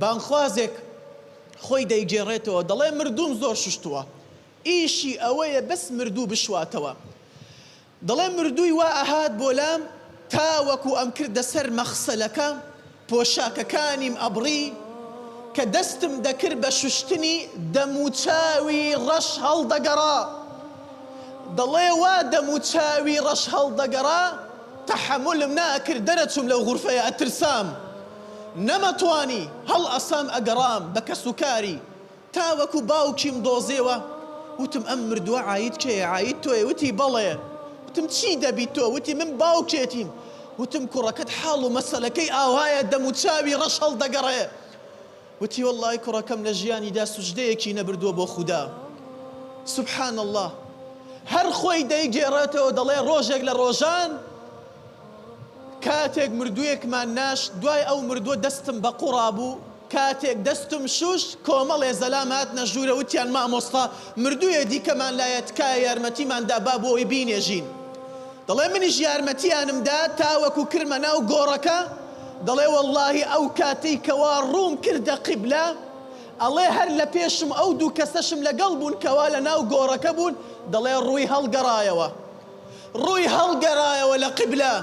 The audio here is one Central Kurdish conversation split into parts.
بانخوازێک خۆی دەیگێڕێتەوە دەڵێ مردوم زۆر شوشتووە، ئیشی ئەوەیە بەس مردوو بشواتەوە. دەڵێ مردووی وا ئەهات بۆ لام تاوەکو ئەم کردە سەر مەخسەلەکە پۆشاکەکانیم ئەبڕی کە دەستم دەکرد بە شوشتنی دەموچاوی ڕەش هەڵدەگەڕا. دەڵێ وا دەموچاوی ڕەش هەڵدەگەڕا تەحەملم ناکرد دەرەچوم لەو غورفەیە ئەترسام، نەمەتوانی هەڵ ئەسام ئەگەڕام بە کەسوکاری تاوەکو باوکیم دۆزێوە. وتم ئەم مردووە عاید کێیە؟ عاید تۆیە؟ وتی بەڵێ. وتم چی دەبی تۆ؟ وتی من باوکێتیم. وتم کوڕەکەت حاڵ و مەسەلەکەی ئاوایە دەموچاوی ڕەش هەڵدەگەڕێ. وتی وەڵڵای کوڕەکەم لە ژیانیدا سوژدەیەکی نەبردووە بۆ خودا. سوبحان الله. هەر خۆی دەیگێڕێتەوە دەڵێ ڕۆژێک لە ڕۆژان کاتێک مردوویەکمان ناشت، دوای ئەو مردووە دەستم بە قوڕا بوو، کاتێک دەستم شوش کۆمەڵێ زەلام هاتنە ژوورە وتیان مامۆستا مردوویە دیکەمان لایە تکایە یارمەتیماندا با بۆی بینێژین. دەڵێ منیش یارمەتیانمدا تاوەکو کرمە ناو گۆڕەکە. دەڵێ وەڵڵاهی ئەو کاتەی کەوا ڕووم کردە قیبلە، ئەڵێ هەر لە پێشم ئەو دوو کەسەشم لەگەڵ بوون کەوا لە ناو گۆڕەکە بوون. دەڵێ ڕووی هەڵگەڕایەوە، ڕووی هەڵگەڕایەوە لە قیبلە.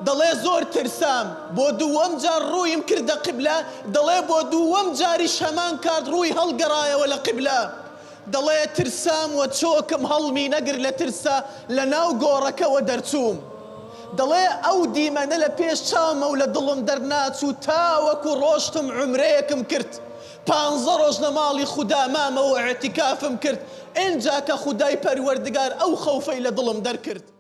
دەڵێ زۆر ترسام، بۆ دووەم جار ڕوویم کردە قیبلە. دەڵێ بۆ دووەم جاریش هەمان کات ڕووی هەڵگەڕایەوە لە قیبلە. دەڵێ ترسام و چۆکم هەڵمی نەگر لە ترسە لە ناو گۆڕەکەوە دەرچووم. دەڵێ ئەو دیمەنە لە پێش چاومە و لە دڵم دەرناچوو تاوەکو ڕۆشتم عومرەیەکم کرد. 15 ڕۆژ لە ماڵی خودا مامەوە ئێعتیکافم کرد. ئینجا کە خودای پەروەردگار ئەو خەوفەی لە دڵم دەرکرد.